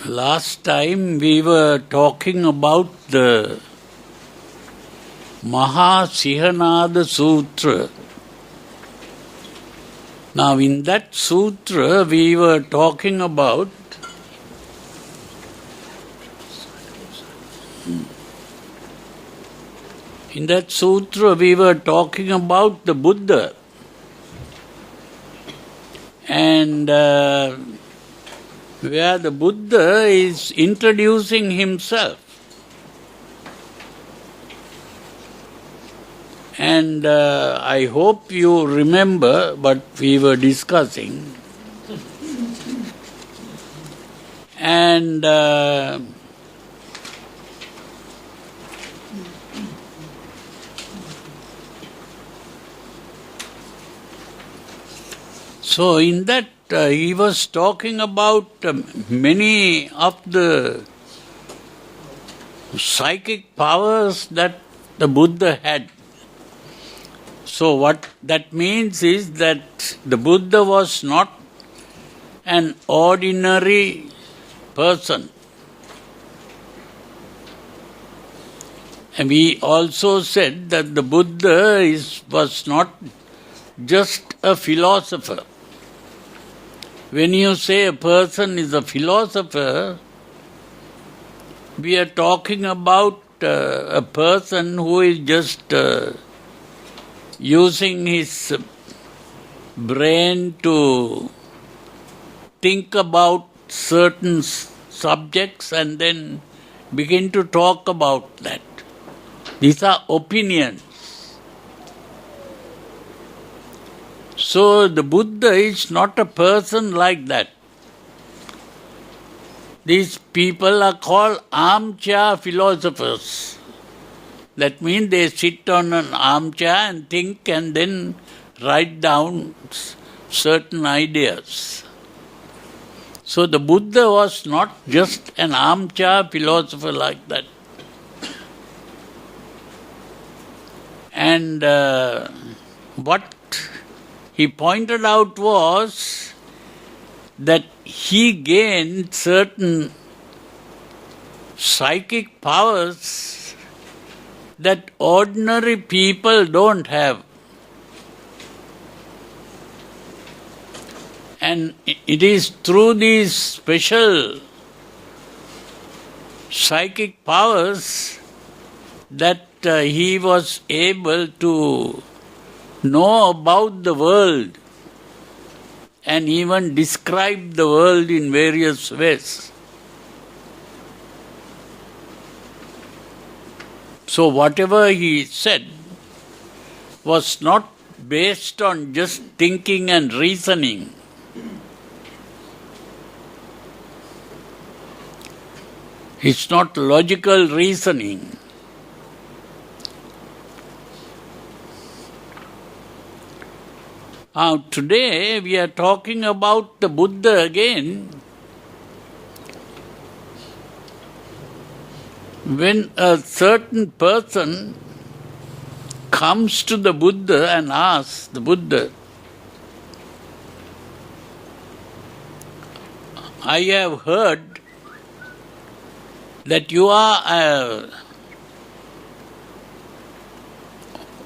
Last time we were talking about the Maha Sutra. Now in that sutra we were talking about the Buddha. And where the Buddha is introducing himself. And I hope you remember what we were discussing. And so in that he was talking about many of the psychic powers that the Buddha had. So what that means is that the Buddha was not an ordinary person. And we also said that the Buddha was not just a philosopher. When you say a person is a philosopher, we are talking about a person who is just using his brain to think about certain subjects and then begin to talk about that. These are opinions. So the Buddha is not a person like that. These people are called armchair philosophers. That means they sit on an armchair and think and then write down certain ideas. So the Buddha was not just an armchair philosopher like that. And what he pointed out was that he gained certain psychic powers that ordinary people don't have. And it is through these special psychic powers that he was able to know about the world and even describe the world in various ways. So whatever he said was not based on just thinking and reasoning. It's not logical reasoning. Now today we are talking about the Buddha again. When a certain person comes to the Buddha and asks the Buddha, I have heard that you are an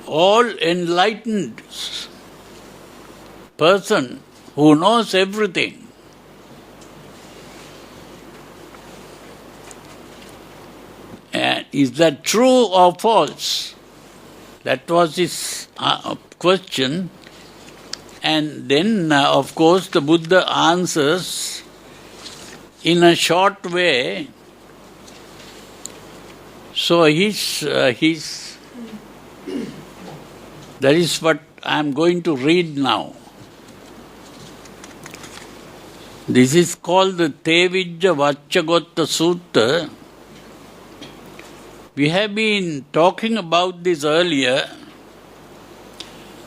all-enlightened person who knows everything. Is that true or false? That was his question. And then, of course, the Buddha answers in a short way. So that is what I am going to read now. This is called the Tevijja-vacchagottasuttaṃ. We have been talking about this earlier,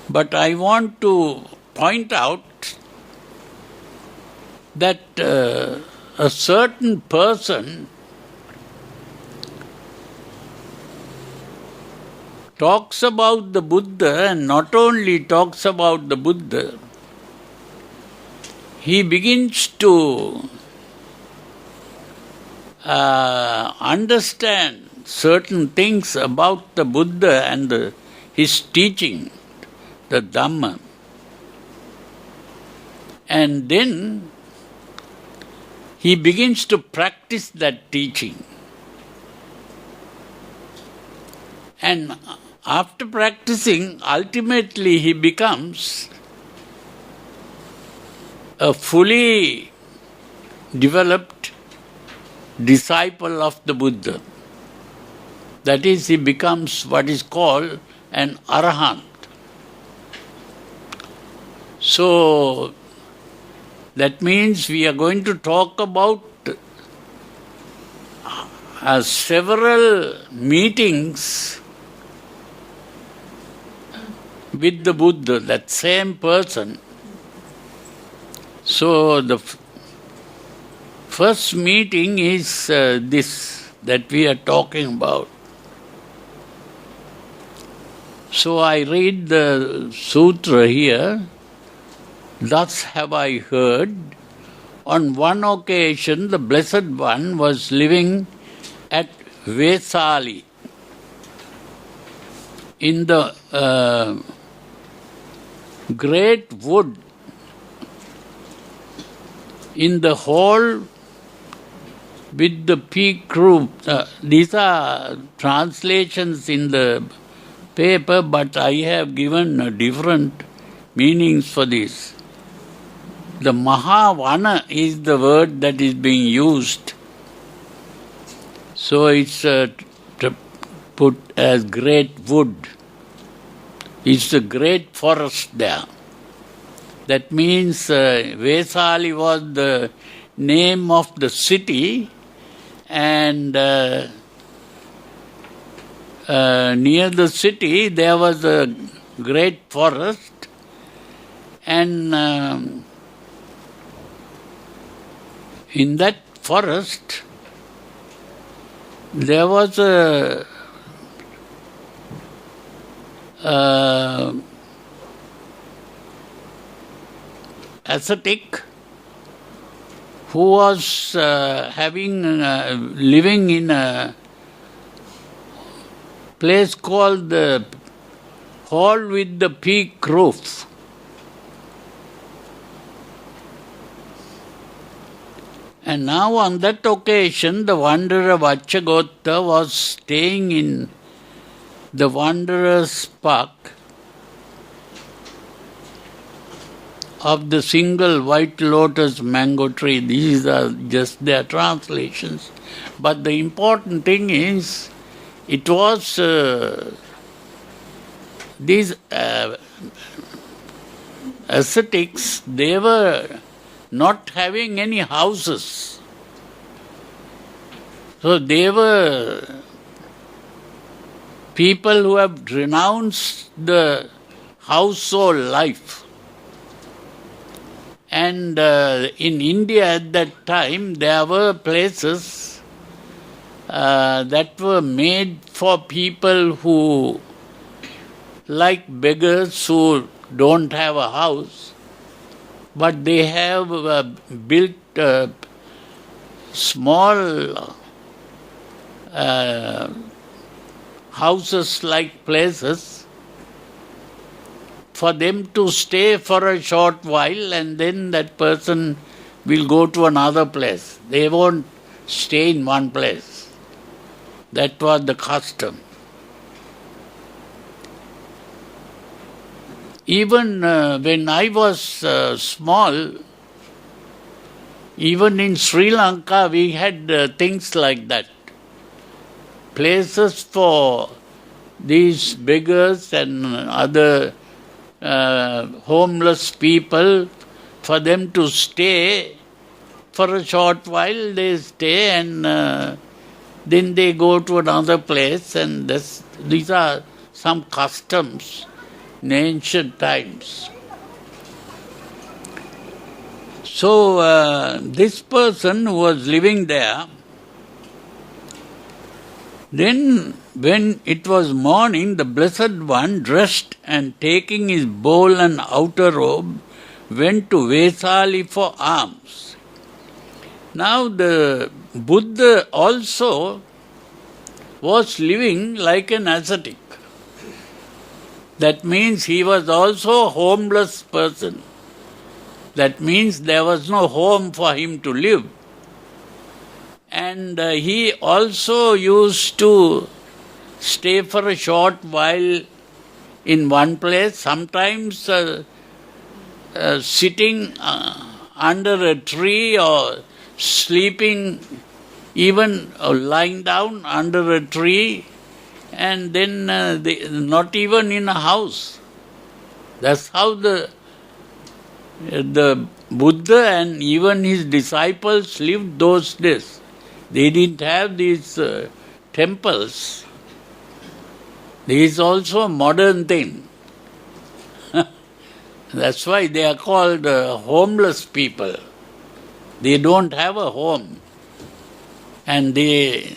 but I want to point out that a certain person talks about the Buddha, and not only talks about the Buddha, he begins to understand certain things about the Buddha and his teaching, the Dhamma. And then he begins to practice that teaching. And after practicing, ultimately he becomes a fully developed disciple of the Buddha. That is, he becomes what is called an arahant. So, that means we are going to talk about several meetings with the Buddha, that same person. So the first meeting is this that we are talking about. So I read the sutra here. Thus have I heard, on one occasion the Blessed One was living at Vesali in the great wood in the hall with the peak roof. These are translations in the paper, but I have given different meanings for this. The Maha is the word that is being used. So it's put as great wood. It's a great forest there. That means Vesali was the name of the city, and near the city there was a great forest, and in that forest there was a ascetic who was living in a place called the Hall with the Peak Roof. And now on that occasion the wanderer Vacchagotta was staying in the wanderer's park of the single white lotus mango tree. These are just their translations. But the important thing is, it was these ascetics, they were not having any houses. So they were people who have renounced the household life. And in India at that time, there were places that were made for people who, like beggars who don't have a house, but they have built small houses-like places for them to stay for a short while, and then that person will go to another place. They won't stay in one place. That was the custom. Even when I was small, even in Sri Lanka we had things like that. Places for these beggars and other homeless people, for them to stay for a short while. They stay and then they go to another place, and these are some customs in ancient times. So this person who was living there, then when it was morning, the Blessed One, dressed and taking his bowl and outer robe, went to Vesali for alms. Now the Buddha also was living like an ascetic. That means he was also a homeless person. That means there was no home for him to live. And he also used to stay for a short while in one place, sometimes sitting under a tree or sleeping, even lying down under a tree, and then not even in a house. That's how the Buddha and even his disciples lived those days. They didn't have these temples. This is also a modern thing. That's why they are called homeless people. They don't have a home. And this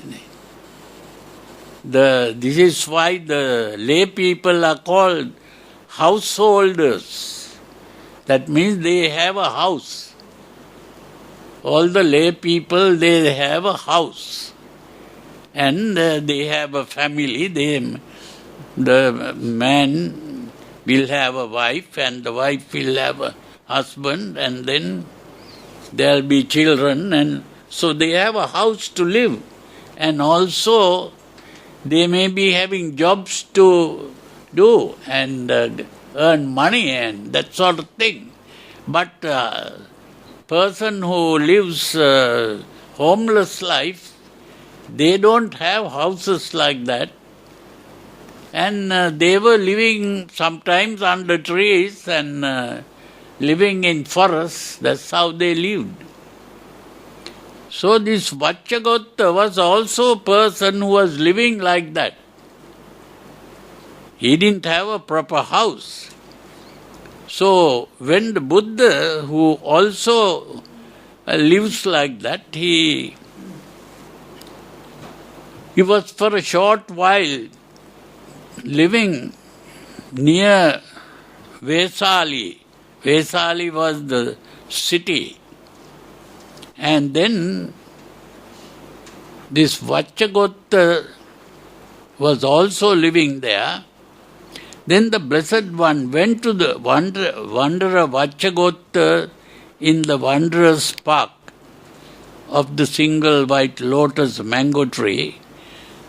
is why the lay people are called householders. That means they have a house. All the lay people, they have a house. And they have a family. The man will have a wife, and the wife will have a husband, and then there will be children, and so they have a house to live. And also they may be having jobs to do and earn money and that sort of thing. But person who lives homeless life, they don't have houses like that. And they were living sometimes under trees and living in forests. That's how they lived. So this Vacchagotta was also a person who was living like that. He didn't have a proper house. So when the Buddha, who also lives like that, he was for a short while living near Vesali. Vesali was the city. And then this Vacchagotta was also living there. Then the Blessed One went to the wanderer Vacchagotta in the wanderer's park of the single white lotus mango tree.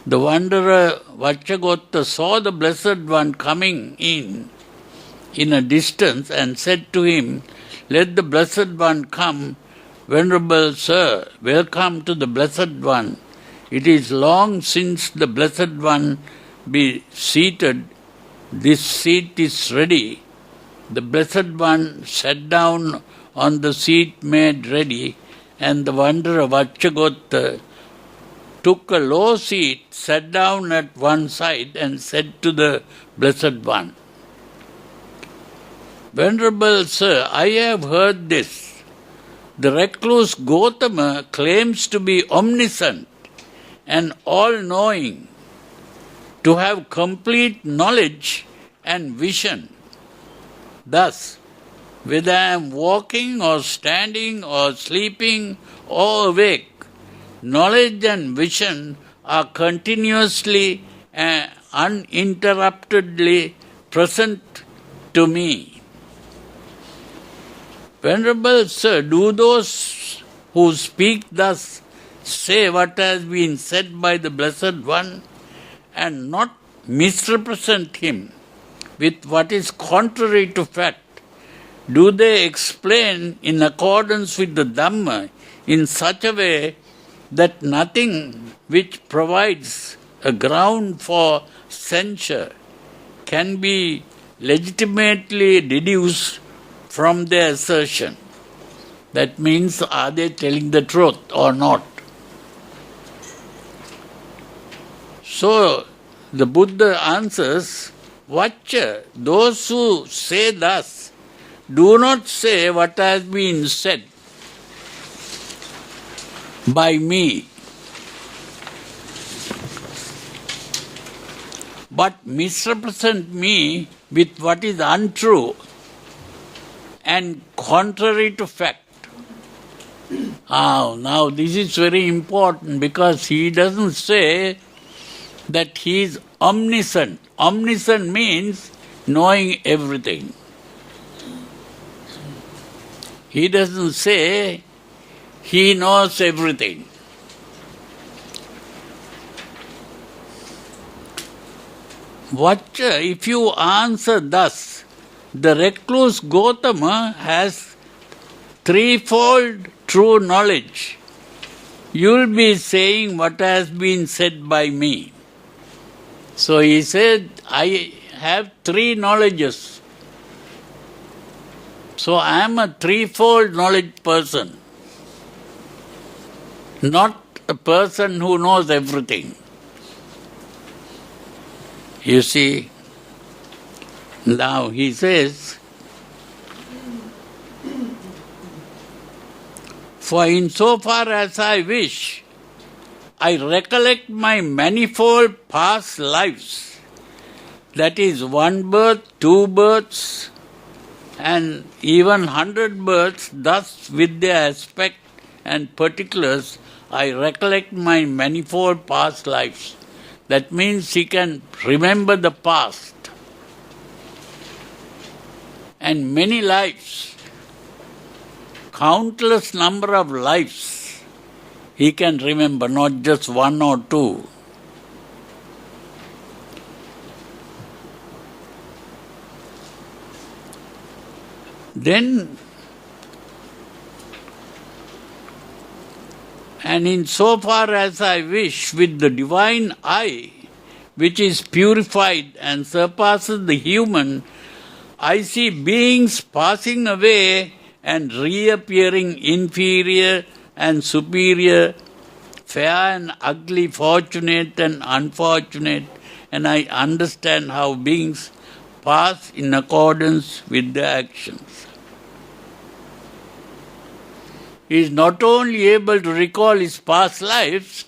The wanderer Vacchagotta saw the Blessed One coming in a distance and said to him, "Let the Blessed One come. Venerable Sir, welcome to the Blessed One. It is long since the Blessed One be seated. This seat is ready." The Blessed One sat down on the seat made ready, and the wanderer Vacchagotta took a low seat, sat down at one side, and said to the Blessed One, "Venerable Sir, I have heard this. The recluse Gautama claims to be omniscient and all-knowing, to have complete knowledge and vision. Thus, whether I am walking or standing or sleeping or awake, knowledge and vision are continuously and uninterruptedly present to me. Venerable Sir, do those who speak thus say what has been said by the Blessed One and not misrepresent him with what is contrary to fact? Do they explain in accordance with the Dhamma in such a way that nothing which provides a ground for censure can be legitimately deduced from their assertion?" That means, are they telling the truth or not? So the Buddha answers, "Vaccha, those who say thus do not say what has been said by me, but misrepresent me with what is untrue and contrary to fact. Now this is very important because he doesn't say that he is omniscient. Omniscient means knowing everything. He doesn't say he knows everything. If you answer thus, the recluse Gautama has threefold true knowledge. You will be saying what has been said by me. So he said, I have three knowledges. So I am a threefold knowledge person, not a person who knows everything. You see, now he says, for insofar as I wish, I recollect my manifold past lives, that is 1 birth, 2 births, and even 100 births, thus with their aspect and particulars, I recollect my manifold past lives. That means he can remember the past. And many lives, countless number of lives, he can remember, not just 1 or 2. Then, and insofar as I wish, with the divine eye, which is purified and surpasses the human, I see beings passing away and reappearing inferior and superior, fair and ugly, fortunate and unfortunate, and I understand how beings pass in accordance with their actions. He is not only able to recall his past lives,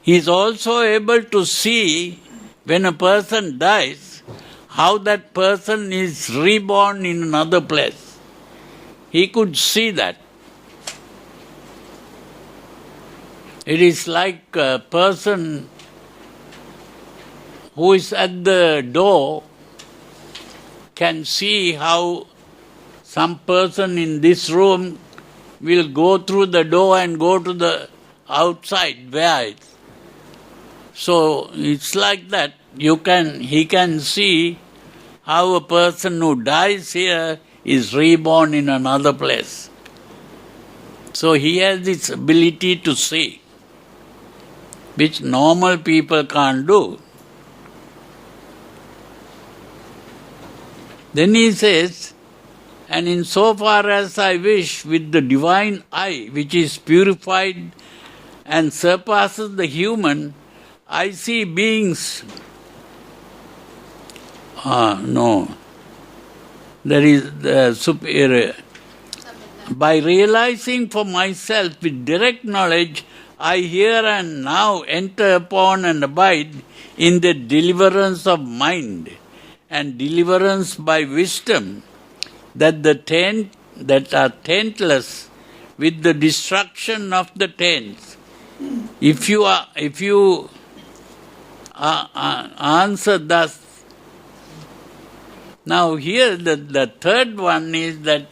he is also able to see when a person dies, how that person is reborn in another place. He could see that. It is like a person who is at the door can see how some person in this room will go through the door and go to the outside where it's. So it's like that. He can see how a person who dies here is reborn in another place. So he has this ability to see, which normal people can't do. Then he says, and insofar as I wish, with the divine eye, which is purified and surpasses the human, I see beings. There is the superior. By realizing for myself with direct knowledge, I here and now enter upon and abide in the deliverance of mind and deliverance by wisdom, that are taintless with the destruction of the taints. If you answer thus. Now here the third one is that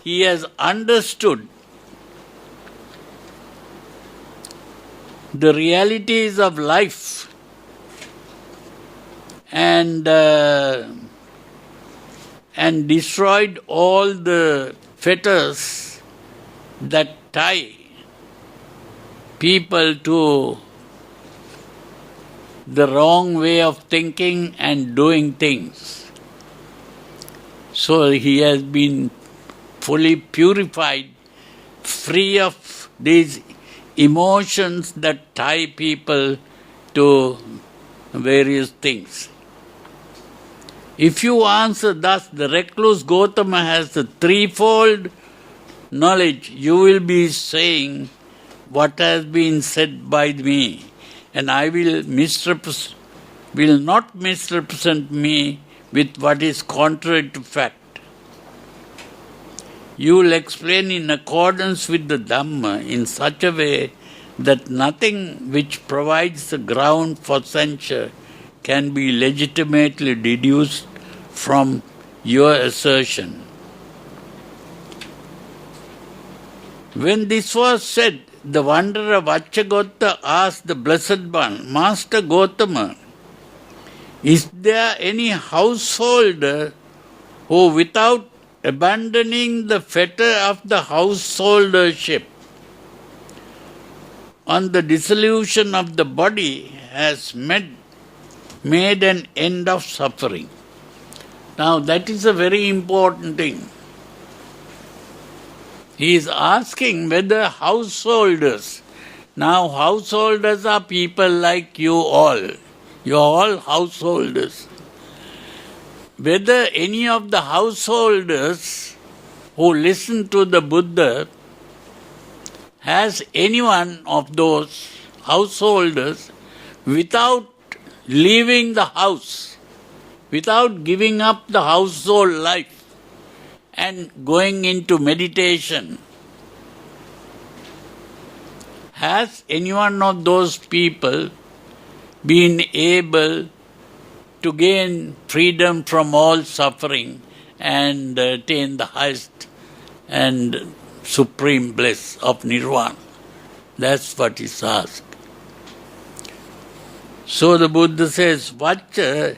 he has understood the realities of life and destroyed all the fetters that tie people to the wrong way of thinking and doing things. So he has been fully purified, free of these emotions that tie people to various things. If you answer thus, the recluse Gautama has the threefold knowledge, you will be saying what has been said by me, and I will not misrepresent me with what is contrary to fact. You will explain in accordance with the Dhamma in such a way that nothing which provides the ground for censure can be legitimately deduced from your assertion. When this was said, the wanderer Vacchagotta asked the Blessed One, Master Gotama, is there any householder who, without abandoning the fetter of the householdership on the dissolution of the body, has made an end of suffering? Now that is a very important thing. He is asking whether householders, now householders are people like you all. You are all householders. Whether any of the householders who listen to the Buddha, has any one of those householders, without leaving the house, without giving up the household life and going into meditation, has any one of those people been able to gain freedom from all suffering and attain the highest and supreme bliss of nirvana? That's what is asked. So the Buddha says, Vaccha,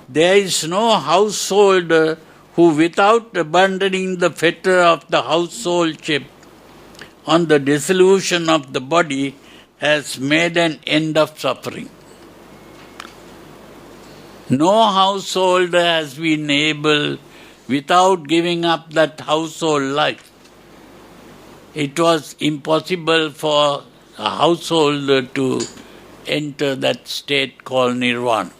there is no householder who, without abandoning the fetter of the householdship on the dissolution of the body, has made an end of suffering. No householder has been able, without giving up that household life. It was impossible for a householder to enter that state called nirvana.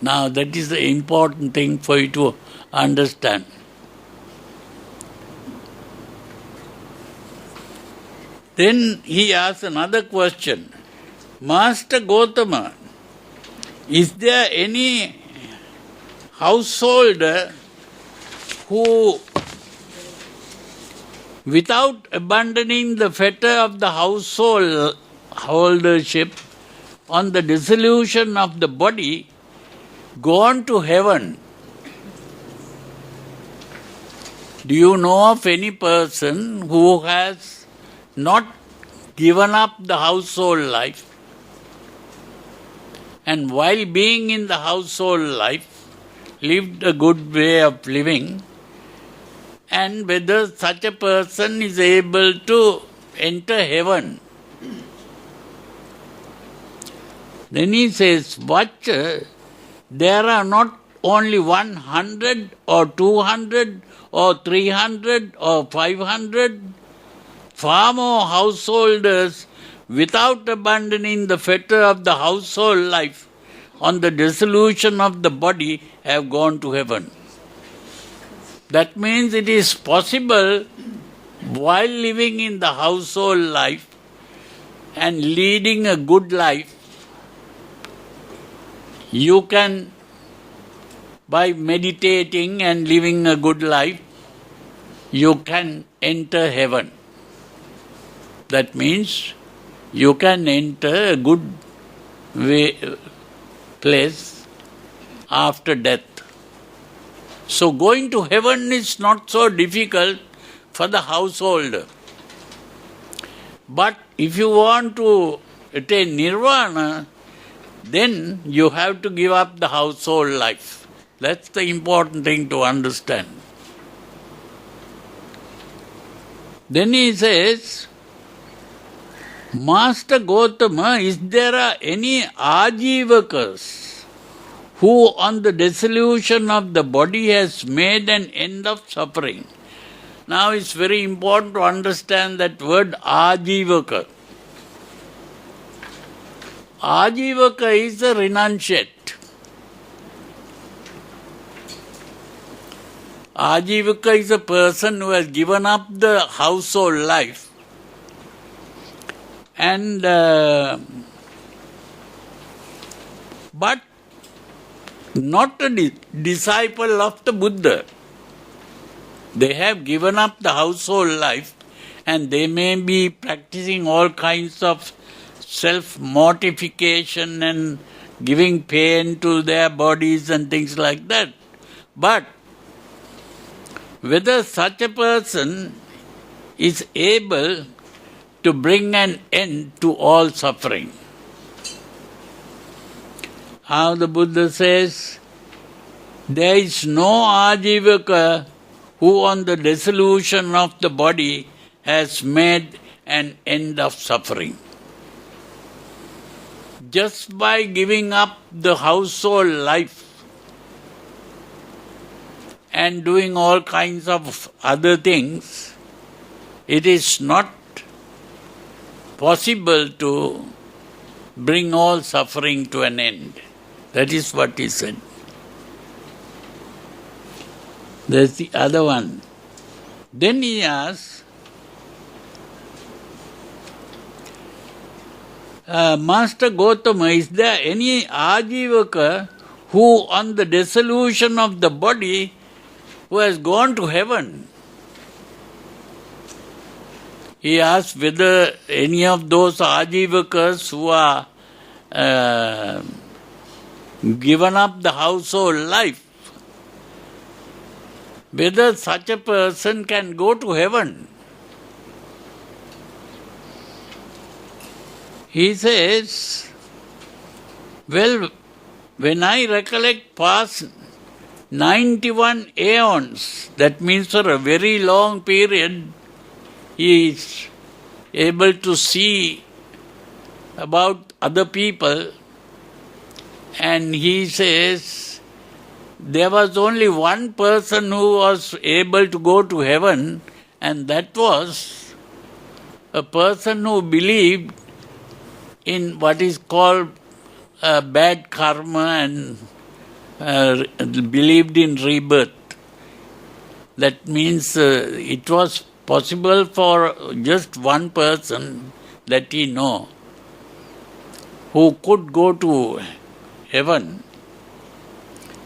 Now that is the important thing for you to understand. Then he asks another question. Master Gotama, is there any householder who, without abandoning the fetter of the householdership on the dissolution of the body, gone to heaven? Do you know of any person who has not given up the household life, and while being in the household life, lived a good way of living, and whether such a person is able to enter heaven? Then he says, Vaccha, there are not only 100 or 200 or 300 or 500, far more householders without abandoning the fetter of the household life on the dissolution of the body have gone to heaven. That means it is possible, while living in the household life and leading a good life, you can, by meditating and living a good life, you can enter heaven. That means you can enter a good place after death. So going to heaven is not so difficult for the householder. But if you want to attain nirvana, then you have to give up the household life. That's the important thing to understand. Then he says, Master Gotama, is there any ajivakas who on the dissolution of the body has made an end of suffering? Now it's very important to understand that word ajivaka. Ajivaka is a renunciate. Ajivaka is a person who has given up the household life and but not a disciple of the Buddha. They have given up the household life and they may be practicing all kinds of self-mortification and giving pain to their bodies and things like that. But whether such a person is able to bring an end to all suffering. How the Buddha says, there is no ajivaka who on the dissolution of the body has made an end of suffering. Just by giving up the household life and doing all kinds of other things, it is not possible to bring all suffering to an end. That is what he said. There's the other one. Then he asks, Master Gautama, is there any ajivaka who on the dissolution of the body who has gone to heaven? He asks whether any of those ajivakas who are given up the household life, whether such a person can go to heaven. He says, well, when I recollect past 91 aeons, that means for a very long period, he is able to see about other people, and he says there was only one person who was able to go to heaven, and that was a person who believed in what is called bad karma and believed in rebirth. That means it was possible for just one person that he know who could go to heaven.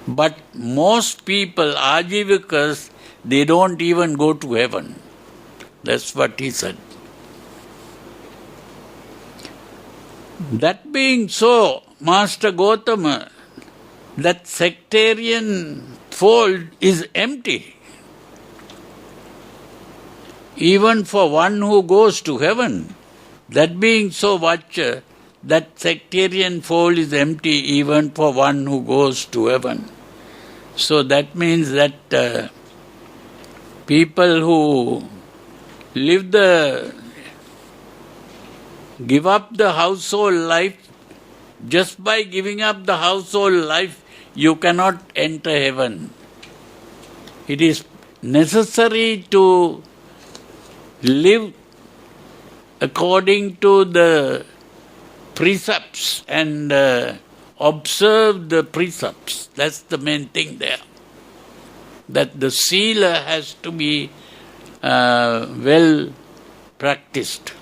But most people, ajivikas, they don't even go to heaven. That's what he said. That being so, Master Gautama, that sectarian fold is empty. Even for one who goes to heaven. That being so, Vaccha, that sectarian fold is empty even for one who goes to heaven. So that means that people who give up the household life, just by giving up the household life, you cannot enter heaven. It is necessary to live according to the precepts and observe the precepts. That's the main thing there. That the sila has to be well practiced.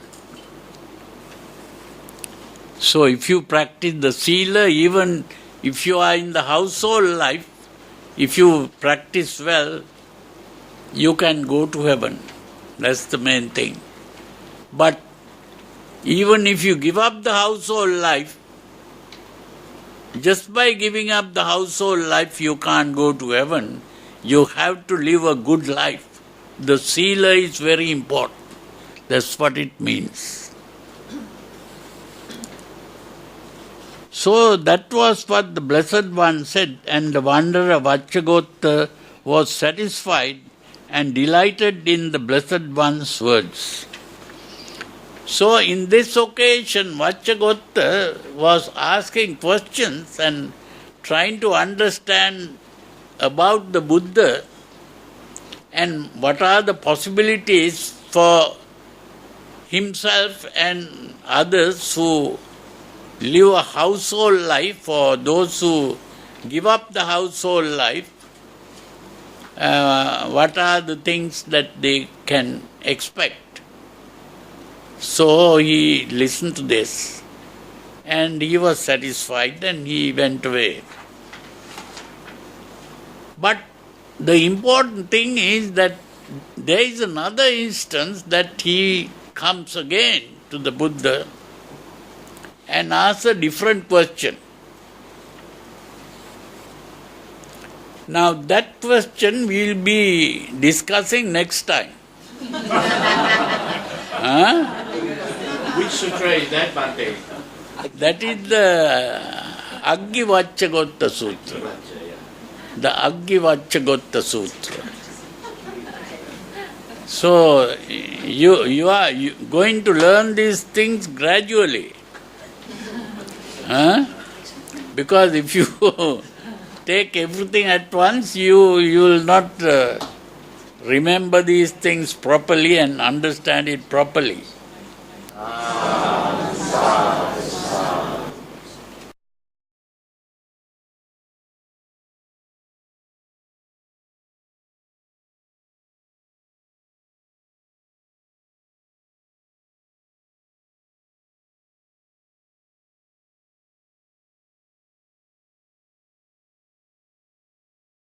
So if you practice the sila, even if you are in the household life, if you practice well, you can go to heaven. That's the main thing. But even if you give up the household life, just by giving up the household life, you can't go to heaven. You have to live a good life. The sila is very important. That's what it means. So that was what the Blessed One said, and the wanderer Vacchagotta was satisfied and delighted in the Blessed One's words. So in this occasion, Vacchagotta was asking questions and trying to understand about the Buddha and what are the possibilities for himself and others who live a household life, or those who give up the household life. What are the things that they can expect? So he listened to this and he was satisfied and he went away. But the important thing is that there is another instance that he comes again to the Buddha and asks a different question. Now that question we will be discussing next time. Which sutra is that, Bhante? That is the Aggi-vacchagotta Sutra. The Aggi-vacchagotta Sutra. So, you are going to learn these things gradually. Because if you take everything at once, you will not remember these things properly and understand it properly.